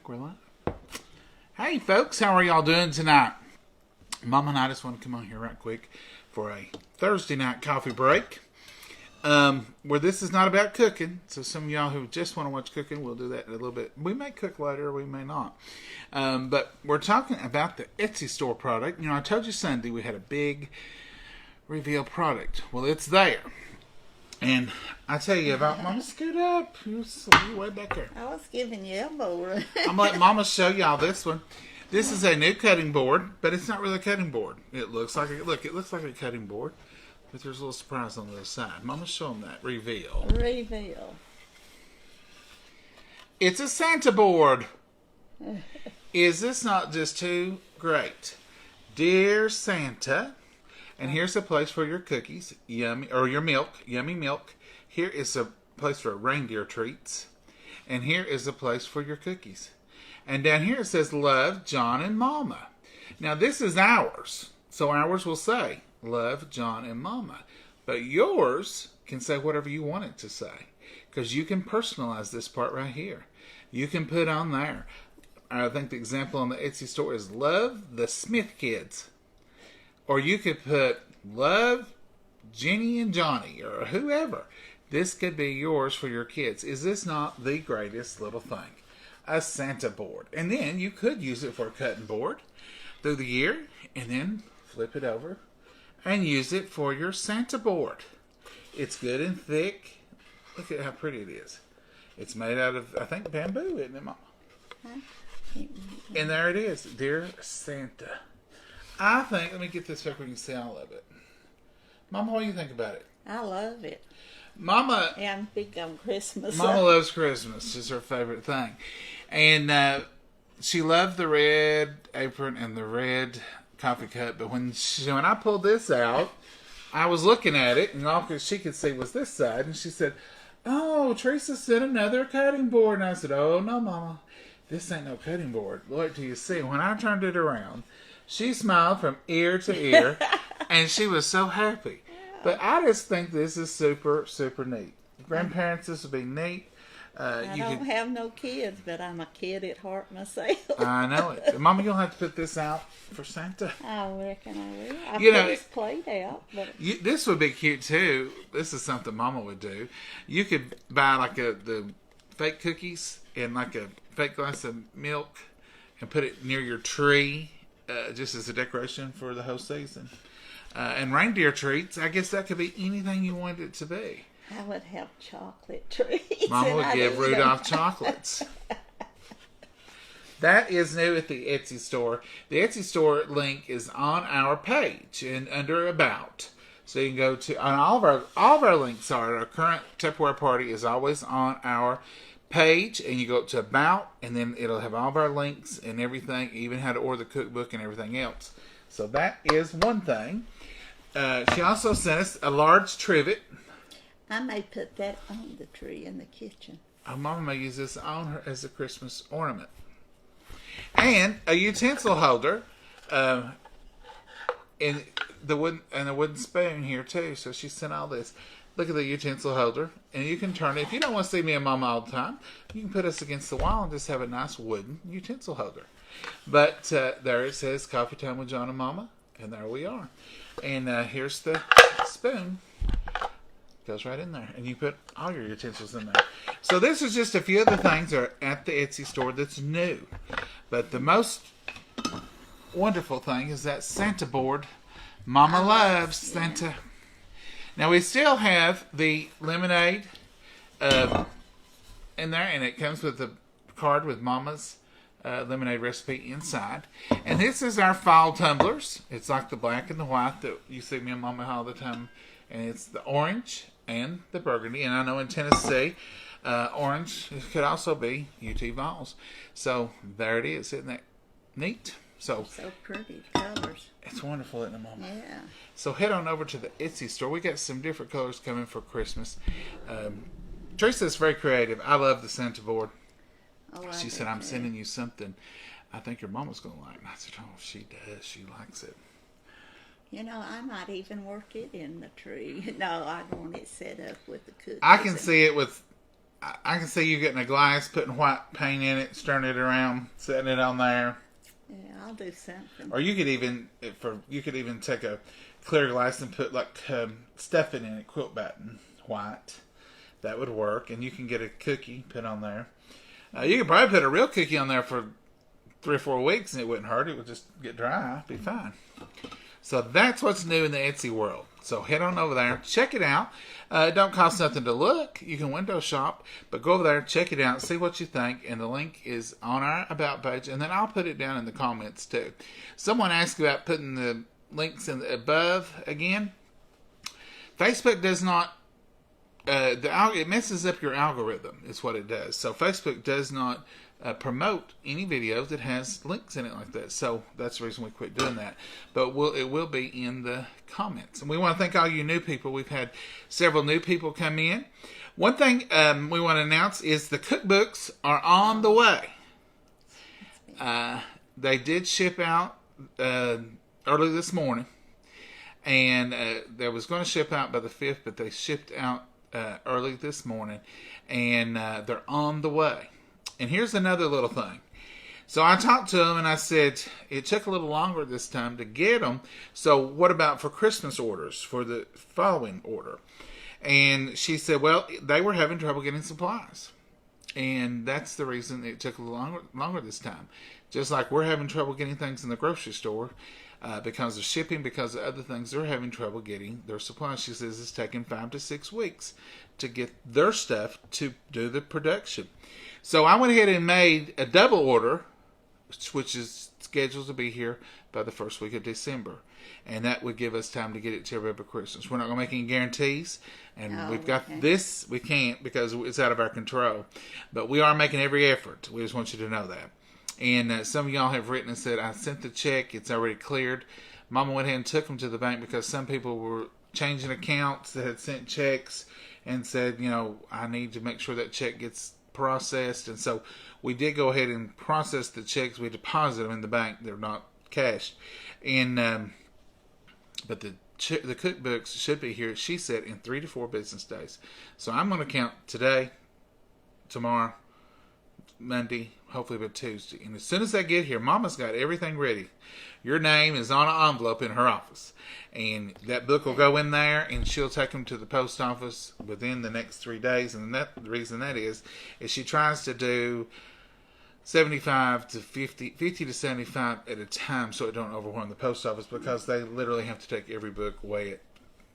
think we're live. Hey, folks, how are y'all doing tonight? Mama and I just want to come on here right quick for a Thursday night coffee break. Where this is not about cooking. So some of y'all who just want to watch cooking, we'll do that in a little bit. We may cook later, we may not. But we're talking about the Etsy store product. You know, I told you Sunday we had a big reveal product. Well, it's there. And I tell you about Mama, scoot up. You're way back there. I was giving you elbow. I'm letting Mama show y'all this one. This is a new cutting board, but it's not really a cutting board. It looks like it looks like a cutting board, but there's a little surprise on the other side. Mama, show them that reveal. Reveal. It's a Santa board. Is this not just too great? Dear Santa, and here's a place for your cookies, yummy, or your milk, yummy milk. Here is a place for reindeer treats, and here is a place for your cookies. And down here it says, Love, John, and Mama. Now this is ours, so ours will say, Love, John, and Mama. But yours can say whatever you want it to say, because you can personalize this part right here. You can put on there. I think the example on the Etsy store is Love the Smith Kids. Or you could put Love Jenny and Johnny or whoever. This could be yours for your kids. Is this not the greatest little thing? A Santa board. And then you could use it for a cutting board through the year and then flip it over and use it for your Santa board. It's good and thick. Look at how pretty it is. It's made out of, I think, bamboo, isn't it, Mama? And there it is. Dear Santa. I think, let me get this back where you can see all of it. Mama, what do you think about it? I love it. Mama, Yeah, I'm big on Christmas. Mama loves Christmas. It's her favorite thing. And she loved the red apron and the red coffee cup. But when I pulled this out, I was looking at it, and all she could see was this side. And she said, "Oh, Teresa sent another cutting board." And I said, "Oh, no, Mama. This ain't no cutting board. Look till you see." When I turned it around, she smiled from ear to ear, and she was so happy. But I just think this is super, super neat. Grandparents, this would be neat. I don't have no kids, but I'm a kid at heart myself. I know it. Mama, you'll have to put this out for Santa. I reckon I will. I You put know, his plate out. But This would be cute, too. This is something Mama would do. You could buy like the fake cookies and like a fake glass of milk and put it near your tree just as a decoration for the whole season. And reindeer treats, I guess that could be anything you wanted it to be. I would have chocolate treats. Mama would I'd give eat Rudolph them. chocolates. That is new at the Etsy store. The Etsy store link is on our page and under About. So you can go to, and all of our links are, our current Tupperware party is always on our page, and you go up to About, and then it'll have all of our links and everything, even how to order the cookbook and everything else. So that is one thing. She also sent us a large trivet. I may put that on the tree in the kitchen. Our Mama may use this on her as a Christmas ornament. And a utensil holder. And a wooden spoon here too. So she sent all this. Look at the utensil holder. And you can turn it. If you don't want to see me and Mama all the time, you can put us against the wall and just have a nice wooden utensil holder. But there it says Coffee Time with John and Mama. And there we are. And here's the spoon. Goes right in there. And you put all your utensils in there. So this is just a few of the things that are at the Etsy store that's new. But the most wonderful thing is that Santa board. Mama loves Santa. Now we still have the lemonade in there. And it comes with a card with Mama's lemonade recipe inside. And this is our fall tumblers. It's like the black and the white that you see me and Mama all the time. And it's the orange and the burgundy. And I know in Tennessee, orange could also be UT Vols. So there it is. Isn't that neat? So pretty colors. It's wonderful, isn't it, Mama? Yeah. So head on over to the Etsy store. We got some different colors coming for Christmas. Teresa's very creative. I love the Santa board. Oh, She said, "I'm sending you something I think your mama's going to like." And I said, "Oh, she does. She likes it." You know, I might even work it in the tree. No, I want it set up with the cookies. I can see it with I can see you getting a glass, putting white paint in it, stirring it around, setting it on there. Yeah, I'll do something. Or you could even take a clear glass and put like stuffing in it, quilt batten, white. That would work, and you can get a cookie put on there. You could probably put a real cookie on there for 3 or 4 weeks, and it wouldn't hurt. It would just get dry, be fine. So that's what's new in the Etsy world. So head on over there, check it out. It don't cost nothing to look. You can window shop, but go over there, check it out, see what you think. And the link is on our About page, and then I'll put it down in the comments too. Someone asked about putting the links in the above again. Facebook does not. It messes up your algorithm. Is what it does. So Facebook does not promote any videos that has links in it like that. So that's the reason we quit doing that. But it will be in the comments. And we want to thank all you new people. We've had several new people come in. One thing we want to announce is the cookbooks are on the way. They did ship out early this morning. And they was going to ship out by the 5th, but they shipped out early this morning. And they're on the way. And here's another little thing. So I talked to them and I said, it took a little longer this time to get them. So what about for Christmas orders for the following order? And she said, well, they were having trouble getting supplies. And that's the reason it took a little longer this time. Just like we're having trouble getting things in the grocery store because of shipping, because of other things, they're having trouble getting their supplies. She says it's taking 5 to 6 weeks to get their stuff to do the production. So I went ahead and made a double order, which is scheduled to be here by the first week of December. And that would give us time to get it to everybody by Christmas. We're not going to make any guarantees. And we've got this. We can't because it's out of our control. But we are making every effort. We just want you to know that. And some of y'all have written and said, I sent the check. It's already cleared. Mama went ahead and took them to the bank because some people were changing accounts that had sent checks and said, I need to make sure that check gets processed. And so we did go ahead and process the checks. We deposit them in the bank. They're not cashed. And but the cookbooks should be here, she said, in 3 to 4 business days. So I'm going to count today, tomorrow, Monday, hopefully by Tuesday. And as soon as I get here, Mama's got everything ready. Your name is on an envelope in her office. And that book will go in there, and she'll take them to the post office within the next 3 days. And the reason that is she tries to do 75 to 50 to 75 at a time so it don't overwhelm the post office, because they literally have to take every book, weigh it,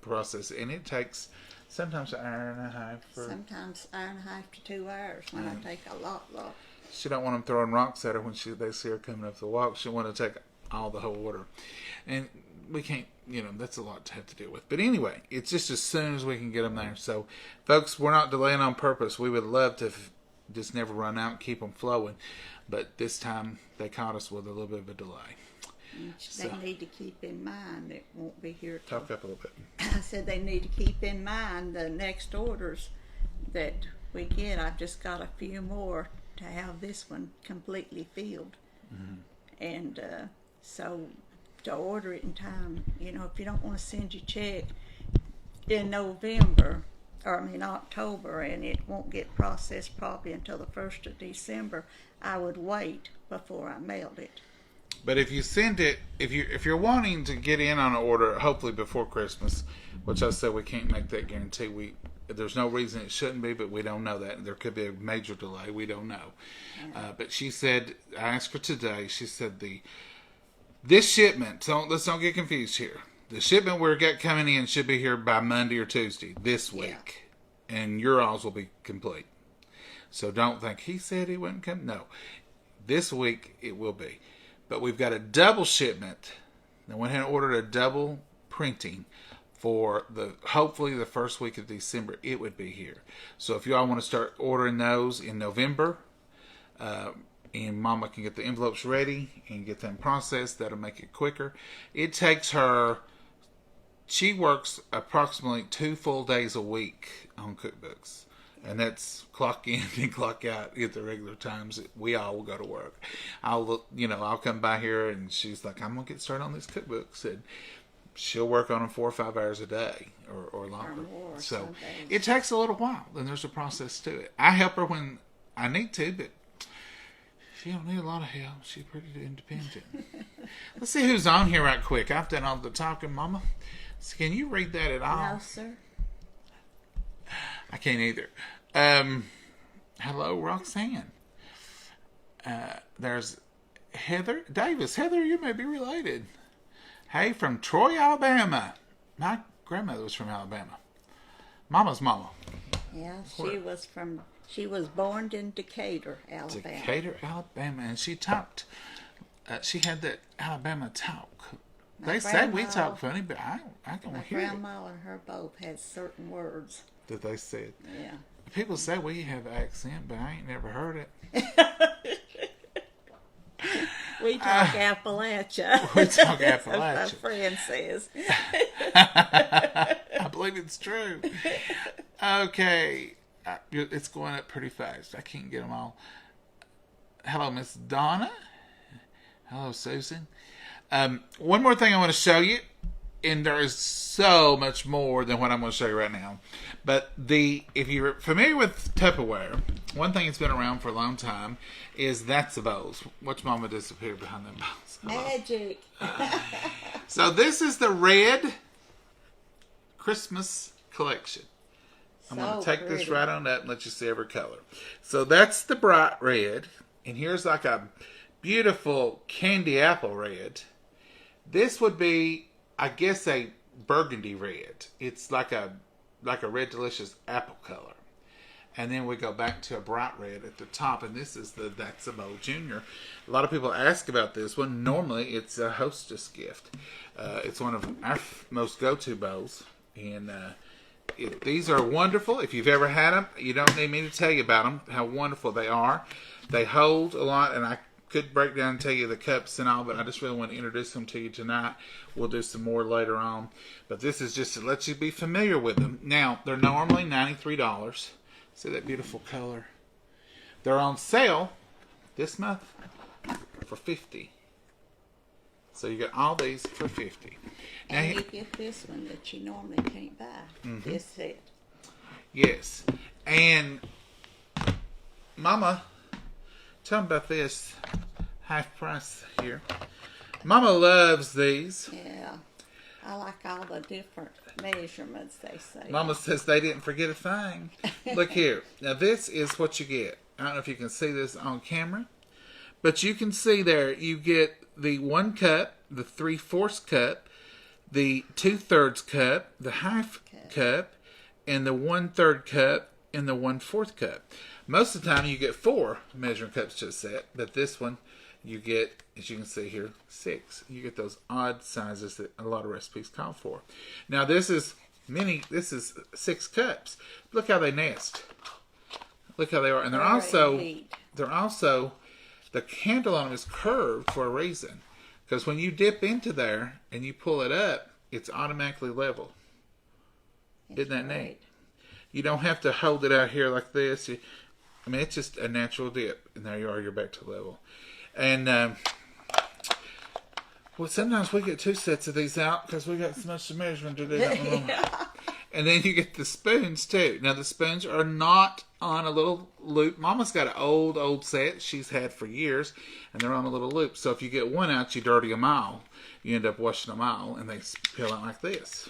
process it. And it takes sometimes an hour and a half. Sometimes an hour and a half to 2 hours when I take a lot. She don't want them throwing rocks at her when they see her coming up the walk. She want to take all the whole order. And we can't, that's a lot to have to deal with. But anyway, it's just as soon as we can get them there. So, folks, we're not delaying on purpose. We would love to just never run out and keep them flowing. But this time, they caught us with a little bit of a delay. They need to keep in mind it won't be here. Talk up a little bit. I said they need to keep in mind the next orders that we get. I've just got a few more to have this one completely filled. Mm-hmm. And so to order it in time, if you don't want to send your check in October, and it won't get processed probably until the 1st of December, I would wait before I mailed it. But if you send it, if you're wanting to get in on an order, hopefully before Christmas, which I said we can't make that guarantee. There's no reason it shouldn't be, but we don't know that. There could be a major delay. We don't know. But she said, I asked her today. She said this shipment. Let's don't get confused here. The shipment we're got coming in should be here by Monday or Tuesday this week, and your alls will be complete. So don't think he said he wouldn't come. No, this week it will be. But we've got a double shipment. I went ahead and ordered a double printing for hopefully the first week of December. It would be here. So if y'all want to start ordering those in November, and Mama can get the envelopes ready and get them processed, that'll make it quicker. It takes her. She works approximately 2 full days a week on cookbooks. And that's clock in and clock out at the regular times we all will go to work. I'll come by here and she's like, I'm going to get started on these cookbooks. And she'll work on them 4 or 5 hours a day or longer. more So some days. it takes a little while. Then there's a process to it. I help her when I need to, but she don't need a lot of help. She's pretty independent. Let's see who's on here right quick. I've done all the talking, Mama. So can you read that at all? No, sir. I can't either. Hello, Roxanne. There's Heather Davis. Heather, you may be related. Hey, from Troy, Alabama. My grandmother was from Alabama. Mama's mama. Yeah, she was born in Decatur, Alabama. Decatur, Alabama. And she talked, she had that Alabama talk. They say we talk funny, but I don't My hear it. grandma and her both had certain words. That they said. Yeah. People say we have an accent, but I ain't never heard it. We talk Appalachia. We talk That's what my Appalachia. friend says. I believe it's true. Okay. It's going up pretty fast. I can't get them all. Hello, Miss Donna. Hello, Susan. One more thing I want to show you, and there is so much more than what I'm going to show you right now. But if you're familiar with Tupperware, one thing that's been around for a long time is that's the bowls. Watch Mama disappear behind them bowls. Magic. So this is the red Christmas collection. I'm going to take this right on up and let you see every color. So that's the bright red. And here's like a beautiful candy apple red. This would be, I guess, a burgundy red. It's like a red delicious apple color. And then we go back to a bright red at the top. And this is That's a Bowl Junior. A lot of people ask about this one. Normally, it's a hostess gift. It's one of our most go-to bowls. And these are wonderful. If you've ever had them, you don't need me to tell you about them, how wonderful they are. They hold a lot, and I could break down and tell you the cups and all, but I just really want to introduce them to you tonight. We'll do some more later on. But this is just to let you be familiar with them. Now, they're normally $93. See that beautiful color? They're on sale this month for $50. So you get all these for $50. Now, And you get this one that you normally can't buy. Mm-hmm. This set. yes. And Mama, tell them about this half price here. Mama loves these. Yeah. I like all the different measurements they say. Mama says they didn't forget a thing. Look here. Now this is what you get. I don't know if you can see this on camera, but you can see there you get the 1 cup, the 3/4 cup, the 2/3 cup, the half cup, and the 1/3 cup, and the 1/4 cup. Most of the time you get 4 measuring cups to a set, but this one you get, as you can see here, 6. You get those odd sizes that a lot of recipes call for. Now this is 6 cups. Look how they nest. Look how they are, and they're also the handle on them is curved for a reason, because when you dip into there and you pull it up, it's automatically level. Isn't that neat? You don't have to hold it out here like this. It's just a natural dip, and there you are. You're back to level. And sometimes we get 2 sets of these out because we got so much measurement to do. Yeah. And then you get the spoons too. Now the spoons are not on a little loop. Mama's got an old set she's had for years, and they're on a little loop. So if you get one out, you dirty them all. You end up washing them all, and they spill out like this.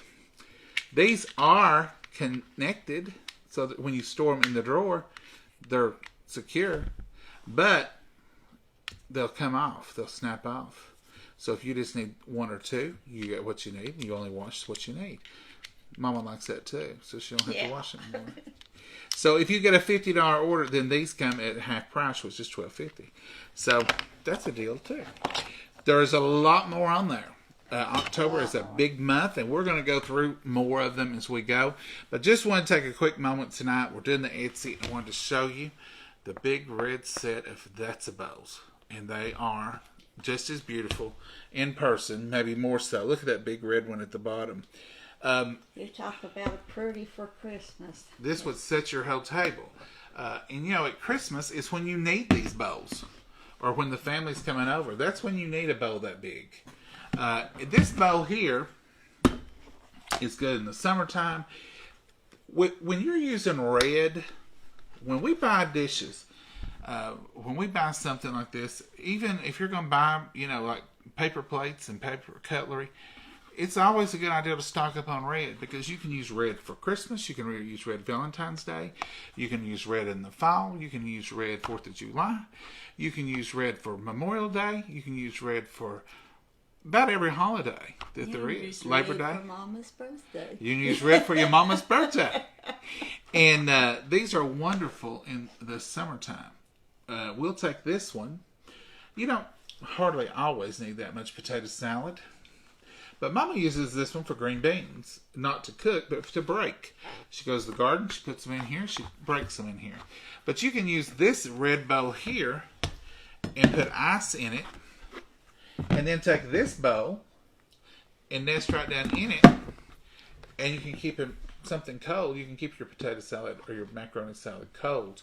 These are connected so that when you store them in the drawer, they're secure, but they'll come off. They'll snap off. So if you just need 1 or 2, you get what you need. You only wash what you need. Mama likes that too, so she don't have to wash it anymore. So if you get a $50 order, then these come at half price, which is $12.50. So that's a deal too. There's a lot more on there. October is a big month, and we're going to go through more of them as we go. But just want to take a quick moment tonight. We're doing the Etsy, and I wanted to show you the big red set of That's a Bowls. And they are just as beautiful in person, maybe more so. Look at that big red one at the bottom. You talk about a pretty for Christmas. This would set your whole table. And at Christmas is when you need these bowls. Or when the family's coming over. That's when you need a bowl that big. This bowl here It's good in the summertime. When you're using red, when we buy dishes, when we buy something like this, even if you're going to buy, like paper plates and paper cutlery, it's always a good idea to stock up on red, because you can use red for Christmas. You can use red Valentine's Day. You can use red in the fall. You can use red 4th of July. You can use red for Memorial Day. You can use red for about every holiday that there is. Labor Day. For Mama's birthday. You can use red for your mama's birthday. And these are wonderful in the summertime. We'll take this one. You don't hardly always need that much potato salad. But Mama uses this one for green beans. Not to cook, but to break. She goes to the garden, she puts them in here, she breaks them in here. But you can use this red bowl here and put ice in it. And then take this bowl and nest right down in it. And you can keep something cold. You can keep your potato salad or your macaroni salad cold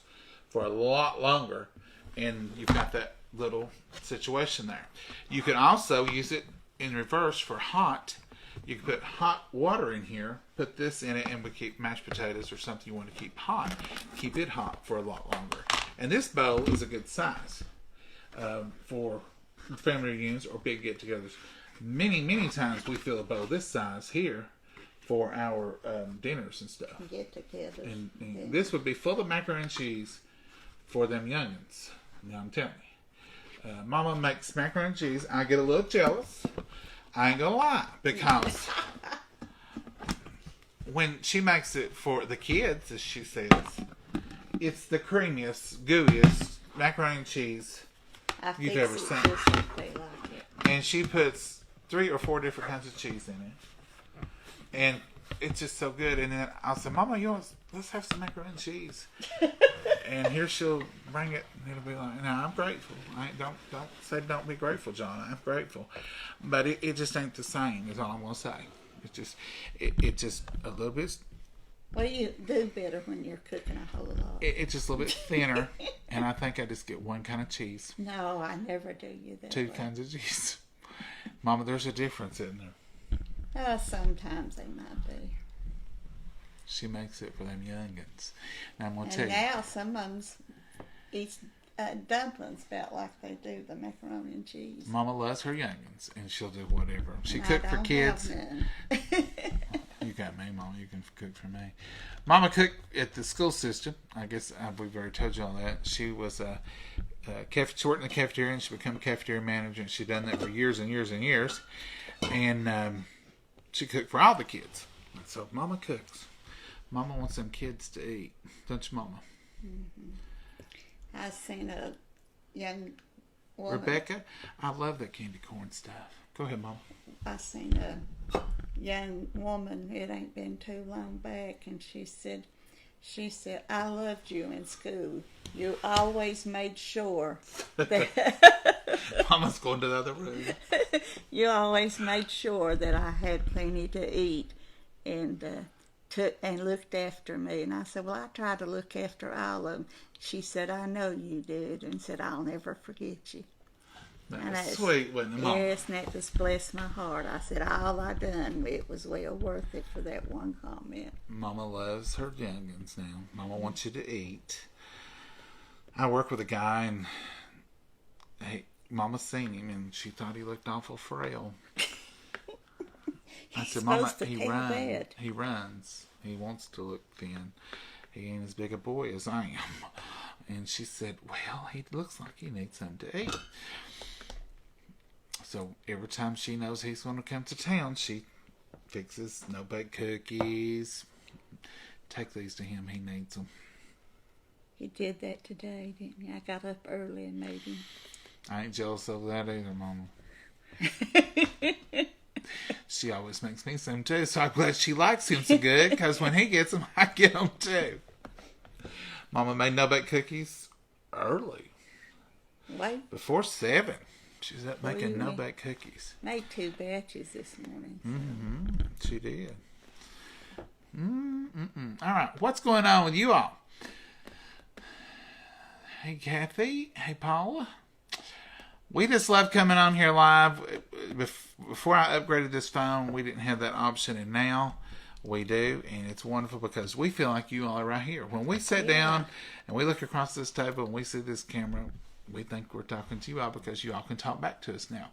for a lot longer. And you've got that little situation there. You can also use it in reverse for hot. You can put hot water in here, put this in it, and we keep mashed potatoes or something you want to keep hot. Keep it hot for a lot longer. And this bowl is a good size for family reunions or big get-togethers. Many times we fill a bowl this size here for our dinners and stuff. Get-togethers. And this would be full of macaroni and cheese for them youngins. Now I'm telling you. Mama makes macaroni and cheese. I get a little jealous. I ain't gonna lie, because when she makes it for the kids, as she says, it's the creamiest, gooeyest macaroni and cheese you've ever seen. Just like they like it. And she puts 3 or 4 different kinds of cheese in it, and it's just so good. And then I'll say, Mama, let's have some macaroni and cheese. And here she'll bring it, and it'll be like, "No, I'm grateful. Don't say don't be grateful, John. I'm grateful, but it just ain't the same. Is all I'm gonna say. It's just a little bit. Well, you do better when you're cooking a whole lot. It's just a little bit thinner, and I think I just get one kind of cheese. No, I never do you that. 2 kinds of cheese, Mama. There's a difference in there. Sometimes they might be. She makes it for them youngins. Now I'm gonna tell And you. now some of them eat dumplings about like they do the macaroni and cheese. Mama loves her youngins, and she'll do whatever. She cooked I for don't kids. have none. You got me, Mama. You can cook for me. Mama cooked at the school system. I guess we've already told you all that. She was she worked in the cafeteria, and she became a cafeteria manager, and she'd done that for years and years and years. And she cooked for all the kids. And so Mama cooks. Mama wants them kids to eat. Don't you, Mama? Mm-hmm. I seen a young woman. Rebecca, I love that candy corn stuff. Go ahead, Mama. I seen a young woman, it ain't been too long back, and she said, I loved you in school. You always made sure that Mama's going to the other room. you always made sure that I had plenty to eat, and looked after me. And I said, well, I tried to look after all of them. She said, I know you did, and said, I'll never forget you. That was sweet, wasn't it, Mama? Yes, and that just blessed my heart. I said, all I done, it was well worth it for that one comment. Mama loves her youngins now. Mama wants you to eat. I work with a guy, and Mama seen him, and she thought he looked awful frail. I said, Mama, he runs. He wants to look thin. He ain't as big a boy as I am. And she said, well, he looks like he needs something to eat. So every time she knows he's going to come to town, she fixes no-bake cookies. Take these to him. He needs them. He did that today, didn't he? I got up early and made him. I ain't jealous of that either, Mama. She always makes me some too, so I'm glad she likes him so good, because when he gets them, I get them too. Mama made no-bake cookies early. Wait. Before 7. She was up making no-bake cookies. Made 2 batches this morning. So. Mm-hmm. She did. All right, what's going on with you all? Hey, Kathy. Hey, Paula. We just love coming on here live. Before I upgraded this phone, we didn't have that option, and now We do, and it's wonderful because we feel like you all are right here. When we sit down and we look across this table and we see this camera, we think we're talking to you all because you all can talk back to us now.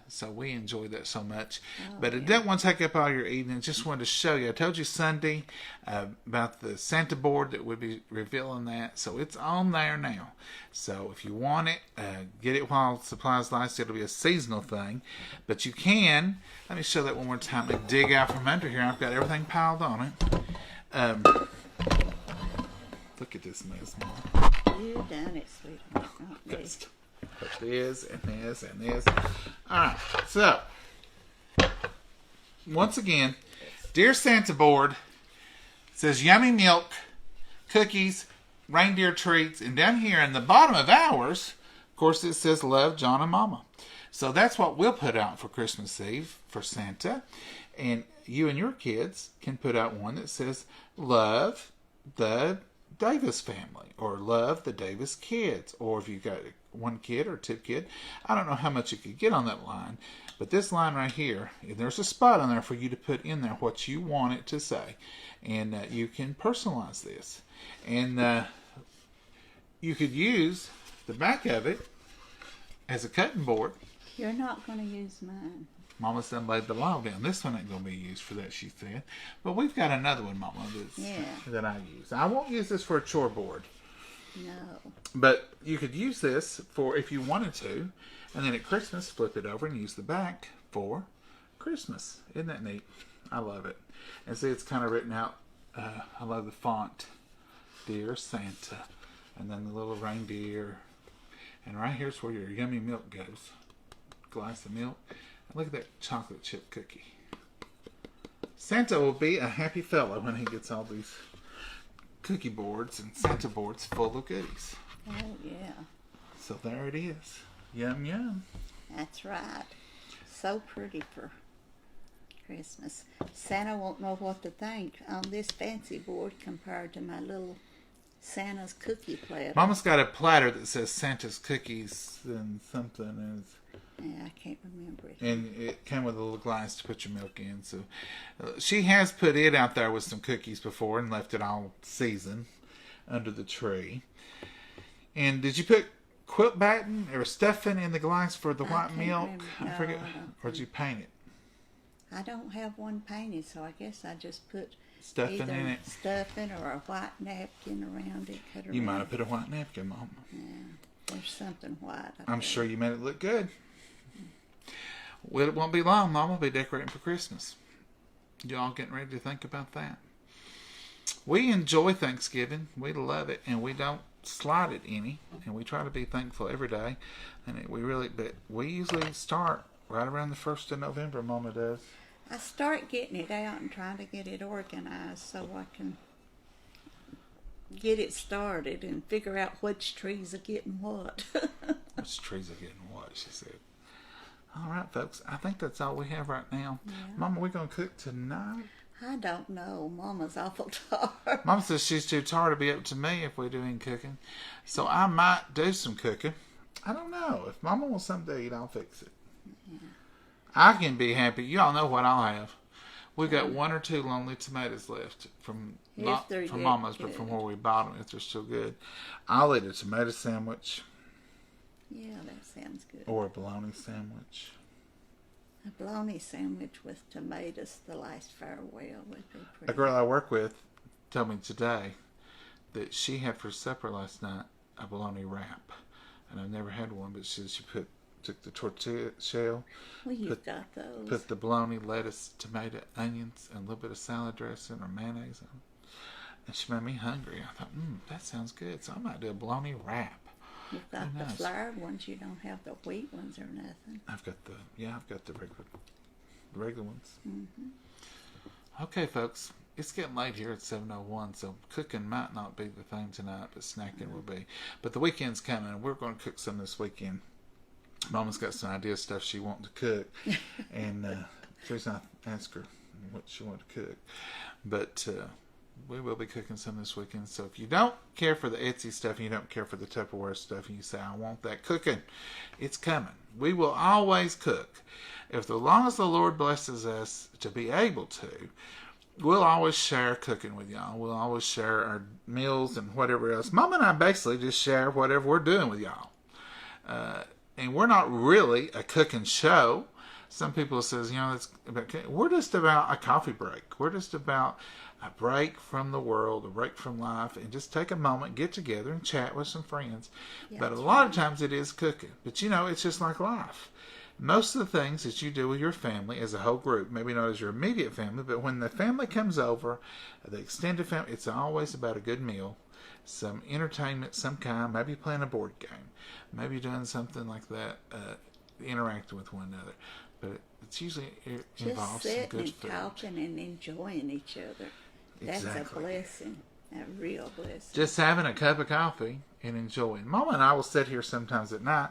So we enjoy that so much. But it doesn't want to take up all your evening. Just wanted to show you. I told you Sunday about the Santa board that we'd be revealing that. So it's on there now. So if you want it, get it while supplies last. It'll be a seasonal thing. But you can. Let me show that one more time. Let me dig out from under here. I've got everything piled on it. Look at this mess, Mom. You done it, sweetheart. Not me. But this and this and this. Alright, so once again, Dear Santa board says yummy milk, cookies, reindeer treats, and down here in the bottom of ours, of course, it says love, John and Mama. So that's what we'll put out for Christmas Eve for Santa. And you and your kids can put out one that says love the Davis family, or love the Davis kids, or if you've got one kid or two kid, I don't know how much you could get on that line, but this line right here, there's a spot on there for you to put in there what you want it to say, and you can personalize this, and you could use the back of it as a cutting board. You're not going to use mine. Mama's done laid the law down. This one ain't going to be used for that, she said. But we've got another one, Mama, that I use. I won't use this for a chore board. No. But you could use this for if you wanted to. And then at Christmas, flip it over and use the back for Christmas. Isn't that neat? I love it. And see, it's kind of written out. I love the font. Dear Santa. And then the little reindeer. And right here's where your yummy milk goes. Glass of milk. Look at that chocolate chip cookie. Santa will be a happy fellow when he gets all these cookie boards and Santa boards full of goodies. Oh, yeah. So there it is. Yum, yum. That's right. So pretty for Christmas. Santa won't know what to think on this fancy board compared to my little Santa's cookie platter. Mama's got a platter that says Santa's cookies and something is. Yeah, I can't remember it. And it came with a little glass to put your milk in. So she has put it out there with some cookies before and left it all seasoned under the tree. And did you put quilt batting or stuffing in the glass for the white milk? I forget. Or did you paint it? I don't have one painted, so I guess I just put Stuffing either in it. stuffing or a white napkin around it. Cut You around might have put a white napkin, Mama. Yeah, there's something white. I'm sure you made it look good. Well, it won't be long. Mama will be decorating for Christmas. You all getting ready to think about that? We enjoy Thanksgiving. We love it, and we don't slight it any. And we try to be thankful every day. And but we usually start right around the 1st of November. Mama does. I start getting it out and trying to get it organized so I can get it started and figure out which trees are getting what. Which trees are getting what? She said. All right, folks. I think that's all we have right now. Yeah. Mama, we going to cook tonight? I don't know. Mama's awful tired. Mama says she's too tired to be up to me if we do any cooking. So I might do some cooking. I don't know. If Mama wants something to eat, I'll fix it. Yeah. I can be happy. You all know what I'll have. We've got 1 or 2 lonely tomatoes left from not from Mama's, but from where we bought them. If they're still good, I'll eat a tomato sandwich. Yeah, that sounds good. Or a bologna sandwich. A bologna sandwich with tomatoes, the last farewell would be pretty. A girl I work with told me today that she had for supper last night a bologna wrap, and I've never had one. But she said she took the tortilla shell. Well, you've got those. Put the bologna, lettuce, tomato, onions, and a little bit of salad dressing or mayonnaise on. And she made me hungry. I thought, that sounds good. So I might do a bologna wrap. You've got the floured ones. You don't have the wheat ones or nothing. I've got the regular ones. Mm-hmm. Okay, folks. It's getting late here at 7:01, so cooking might not be the thing tonight, but snacking will be. But the weekend's coming, and we're going to cook some this weekend. Mama's got some idea stuff she wants to cook, and she's not asked her what she wants to cook. But we will be cooking some this weekend. So if you don't care for the Etsy stuff and you don't care for the Tupperware stuff and you say, I want that cooking, it's coming. We will always cook. As long as the Lord blesses us to be able to, we'll always share cooking with y'all. We'll always share our meals and whatever else. Mom and I basically just share whatever we're doing with y'all. And we're not really a cooking show. Some people says, that's about cooking. We're just about a coffee break. We're just about a break from the world, a break from life, and just take a moment, get together, and chat with some friends. Yeah, but a lot of times it is cooking. But it's just like life. Most of the things that you do with your family as a whole group, maybe not as your immediate family, but when the family comes over, the extended family, it's always about a good meal, some entertainment, some kind, maybe playing a board game, maybe doing something like that, interacting with one another. But it's usually involves some good just food. sitting and talking and enjoying each other. That's Exactly. a blessing, a real blessing. Just having a cup of coffee and enjoying. Mama and I will sit here sometimes at night,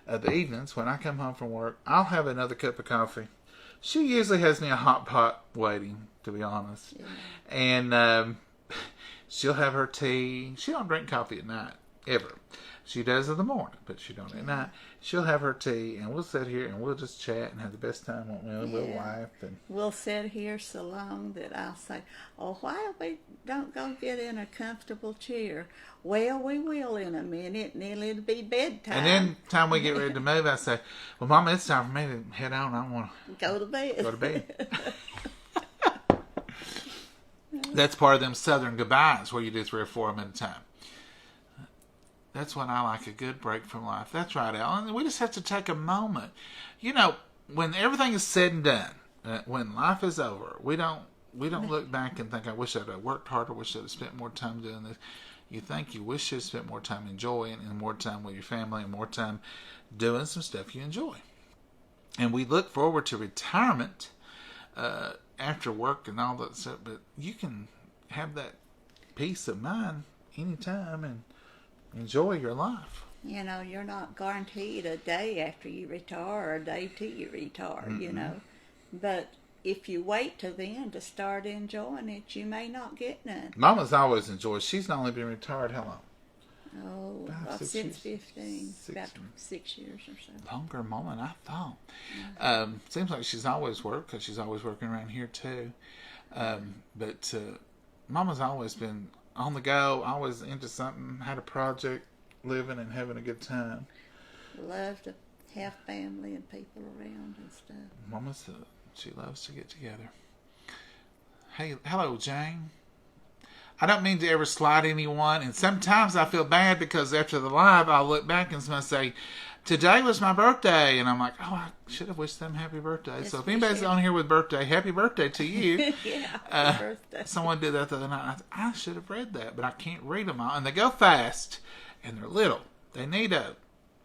the evenings when I come home from work. I'll have another cup of coffee. She usually has me a hot pot waiting, to be honest. Yeah. And she'll have her tea. She don't drink coffee at night, ever. She does in the morning, but she don't at night. She'll have her tea, and we'll sit here and we'll just chat and have the best time. We'll laugh. And We'll sit here so long that I'll say, "Oh, why we don't go get in a comfortable chair?" Well, we will in a minute, and then it'll be bedtime. and then time we get ready to move, I say, "Well, Mama, it's time for me to head on. I want go to bed. to go to bed." That's part of them Southern goodbyes where you do 3 or 4 of them at a time. That's when I like a good break from life. That's right, Alan. We just have to take a moment. When everything is said and done, when life is over, we don't look back and think, "I wish I'd have worked harder. Wish I'd have spent more time doing this." You think you wish you'd spent more time enjoying and more time with your family and more time doing some stuff you enjoy. And we look forward to retirement after work and all that stuff. But you can have that peace of mind anytime and enjoy your life. You're not guaranteed a day after you retire or a day till you retire, But if you wait till then to start enjoying it, you may not get none. Mama's always enjoyed. She's only been retired how long? Oh, 6 since years. 15, 6 about years. 6 years or so. Longer, Mama, than I thought. Seems like she's always worked because she's always working around here too. But Mama's always been on the go, always into something, had a project, living and having a good time. Love to have family and people around and stuff. Mama's she loves to get together. Hey, hello, Jane. I don't mean to ever slight anyone, and sometimes I feel bad because after the live, I'll look back and someone say, "Today was my birthday," and I'm like, "Oh, I should have wished them happy birthday." Yes, So if we anybody's should. on here with birthday, happy birthday to you. Yeah, happy birthday. Someone did that the other night. I should have read that, but I can't read them all, and they go fast, and they're little. They need a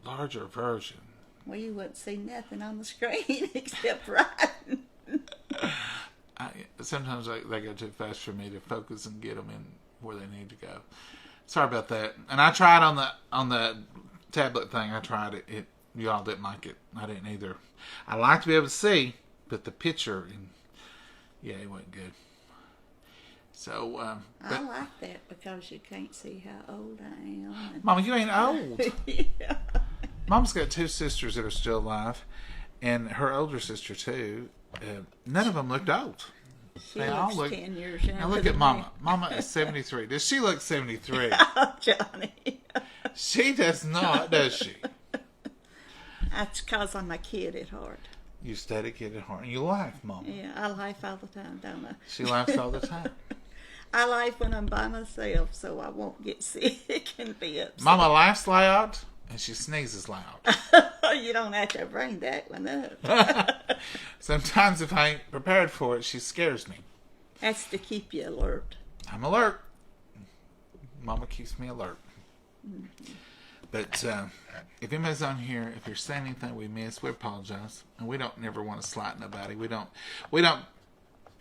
larger version. Well, you wouldn't see nothing on the screen except writing. Sometimes they go too fast for me to focus and get them in where they need to go. Sorry about that. And I tried on the tablet thing. I tried it. You all didn't like it. I didn't either. I like to be able to see, but the picture, it wasn't good. So, I like that because you can't see how old I am. Mama, you ain't old. Yeah. Mom's got 2 sisters that are still alive, and her older sister too. None of them looked old. She They all looks look. 10 years younger. Now look than at me. Mama. Mama is 73. Does she look 73? Oh, Johnny. She does not, does she? That's because I'm a kid at heart. You steady kid at heart. And you laugh, Mama. Yeah, I laugh all the time, don't I? She laughs all the time. I laugh when I'm by myself so I won't get sick and be upset. Mama laughs loud and she sneezes loud. You don't have to bring that one up. Sometimes if I ain't prepared for it, she scares me. That's to keep you alert. I'm alert. Mama keeps me alert. But if anybody's on here, if you're saying anything we missed, we apologize. And we don't never want to slight nobody. We don't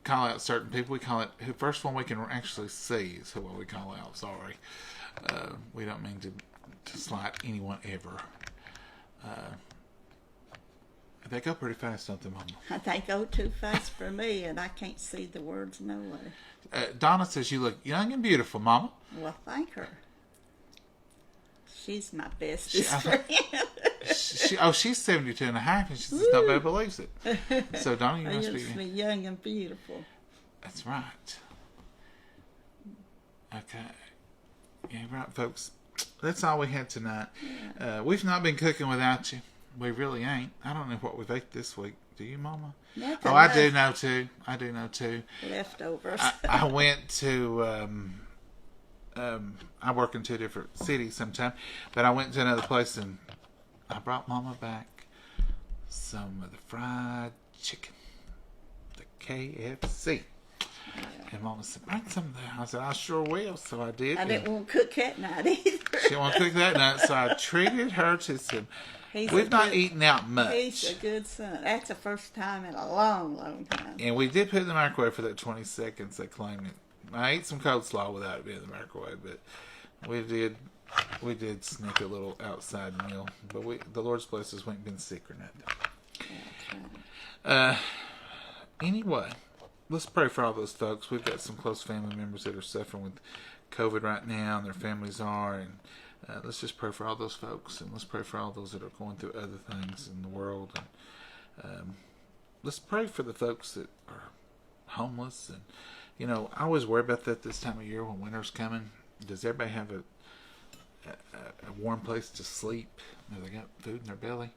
call out certain people. We call it the first one we can actually see is what we call out. Sorry. We don't mean to slight anyone ever. They go pretty fast, don't they, Mama? They go too fast for me, and I can't see the words no way. Donna says you look young and beautiful, Mama. Well, thank her. She's my bestest friend. She's 72 and a half, and she says nobody believes it. So, Donna, you I must used to be... be young and beautiful. That's right. Okay. Yeah, right, folks. That's all we had tonight. We've not been cooking without you. We really ain't. I don't know what we've ate this week. Do you, Mama? Nothing Oh, I much. do know too. I do know too. Leftovers. I went to. I work in 2 different cities sometimes, but I went to another place and I brought Mama back some of the fried chicken, the KFC. And Mama said, "Bring some of that." I said, "I sure will." So I did. I didn't want to cook that night either. She didn't want to cook that night, so I treated her to some. He's We've a not good- eaten out much. He's a good son. That's the first time in a long, long time. And we did put it in the microwave for that 20 seconds. They claimed it. I ate some coleslaw without it being in the microwave, but we did sneak a little outside meal. But the Lord's blessings, we ain't been sick or nothing. That's right. Anyway, let's pray for all those folks. We've got some close family members that are suffering with COVID right now, and their families are. And let's just pray for all those folks, and let's pray for all those that are going through other things in the world. And let's pray for the folks that are homeless. And I always worry about that this time of year when winter's coming. Does everybody have a warm place to sleep? Do they got food in their belly?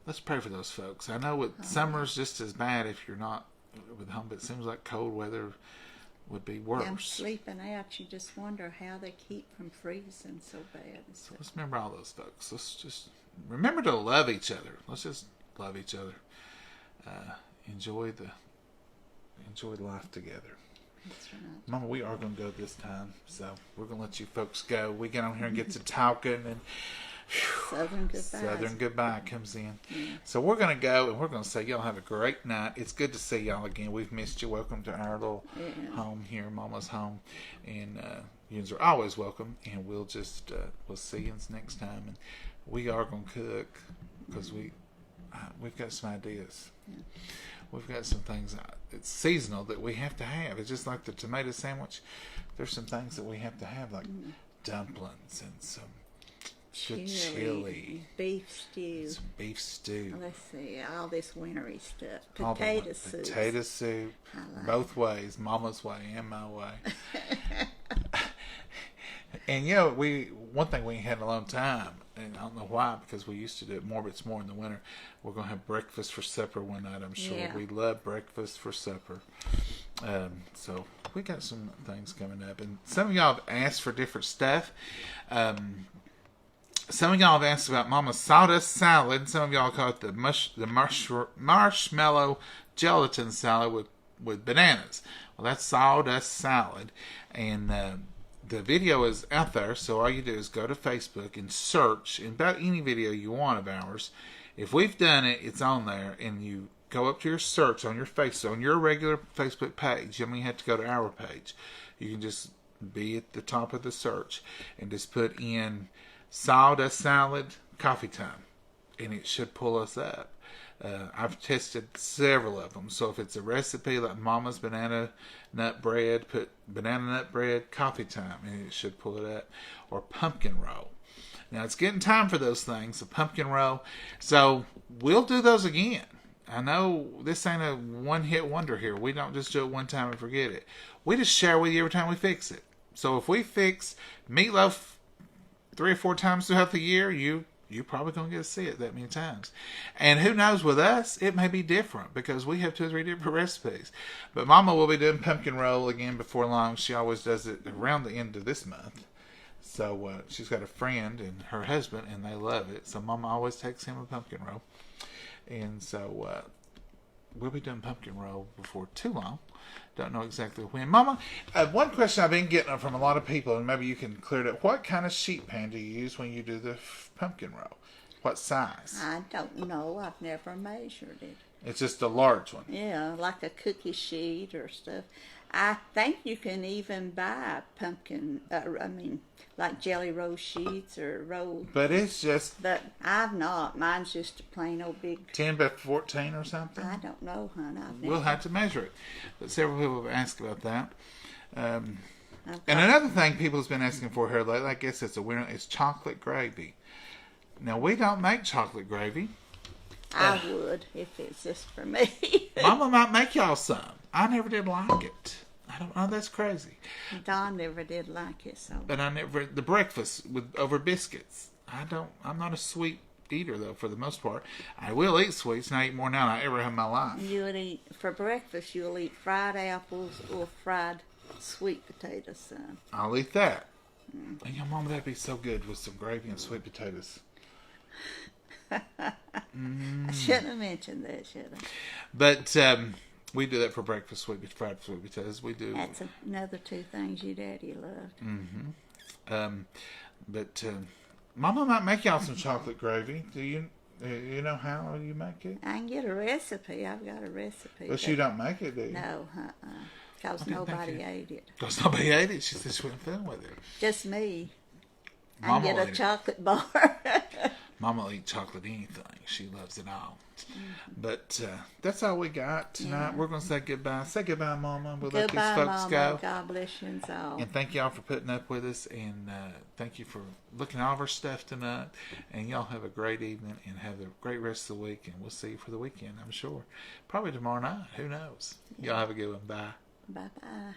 Let's pray for those folks. I know summer's just as bad if you're not with home, but it seems like cold weather would be worse. Them sleeping out, you just wonder how they keep from freezing so bad. So let's remember all those folks. Let's just remember to love each other. Let's just love each other. Enjoy life together. That's right. Mama, we are going to go this time, so we're going to let you folks go. We get on here and get to talking, and Southern goodbyes. Southern goodbye comes in. Yeah. So we're going to go, and we're going to say y'all have a great night. It's good to see y'all again. We've missed you. Welcome to our little home here, Mama's home, and you are always welcome. And we'll see you next time. And we are going to cook because we've got some ideas. Yeah. We've got some things. It's seasonal that we have to have. It's just like the tomato sandwich. There's some things that we have to have, like dumplings and some good chili, beef stew. some beef stew, Let's see, all this wintry stuff. all the Potato soup. potato soup, I like both ways, Mama's way and my way. And one thing we ain't had in a long time, and I don't know why, because we used to do it more, but it's more in the winter. We're going to have breakfast for supper one night, I'm sure. Yeah. We love breakfast for supper. So we got some things coming up. And some of y'all have asked for different stuff. Some of y'all have asked about Mama's sawdust salad. Some of y'all call it the marshmallow gelatin salad with bananas. Well, that's sawdust salad. And the video is out there, so all you do is go to Facebook and search in about any video you want of ours. If we've done it, it's on there, and you go up to your search on your regular Facebook page. You don't even have to go to our page. You can just be at the top of the search and just put in sawdust salad coffee time, and it should pull us up. I've tested several of them. So if it's a recipe like Mama's banana nut bread, put banana nut bread coffee time, and it should pull it up. Or pumpkin roll. Now it's getting time for those things, a pumpkin roll. So we'll do those again. I know this ain't a one-hit wonder here. We don't just do it one time and forget it. We just share with you every time we fix it. So if we fix meatloaf 3 or 4 times throughout the year, you're probably going to get to see it that many times. And who knows, with us, it may be different because we have 2 or 3 different recipes. But Mama will be doing pumpkin roll again before long. She always does it around the end of this month. So she's got a friend and her husband, and they love it. So Mama always takes him a pumpkin roll. And so we'll be doing pumpkin roll before too long. Don't know exactly when. Mama, one question I've been getting from a lot of people, and maybe you can clear it up. What kind of sheet pan do you use when you do the pumpkin roll? What size? I don't know. I've never measured it. It's just a large one. Yeah, like a cookie sheet or stuff. I think you can even buy pumpkin, like jelly roll sheets or roll. But it's just But I've not. Mine's just a plain old big. 10 by 14 or something? I don't know, hon. I've never. We'll have to measure it. But several people have asked about that. I've And got- another thing people's been asking for here lately, I guess it's a winner, is chocolate gravy. Now, we don't make chocolate gravy. I would if it's just for me. Mama might make y'all some. I never did like it. I don't know. That's crazy. Don never did like it, so. But I never the breakfast with over biscuits. I'm not a sweet eater though. For the most part, I will eat sweets, and I eat more now than I ever have in my life. You'll eat, for breakfast, you'll eat fried apples or fried sweet potatoes, son. I'll eat that. And your mama, that'd be so good with some gravy and sweet potatoes. I shouldn't have mentioned that, should I? But we do that for breakfast, fried sweet potatoes. We do. That's another two things your daddy loved. But Mama might make y'all some chocolate gravy. Do you know how you make it? I can get a recipe. I've got a recipe. But you don't make it, do you? No, because nobody ate it. Because nobody ate it. She said she wasn't feeling with it. Just me. I Mama can get ate a it. chocolate bar. Mama will eat chocolate anything. She loves it all. But that's all we got tonight. Yeah. We're going to say goodbye. Say goodbye, Mama. We'll let Goodbye, these folks Mama. go. God bless you all. And thank y'all for putting up with us. And thank you for looking at all of our stuff tonight. And y'all have a great evening and have a great rest of the week. And we'll see you for the weekend, I'm sure. Probably tomorrow night. Who knows? Y'all have a good one. Bye. Bye-bye.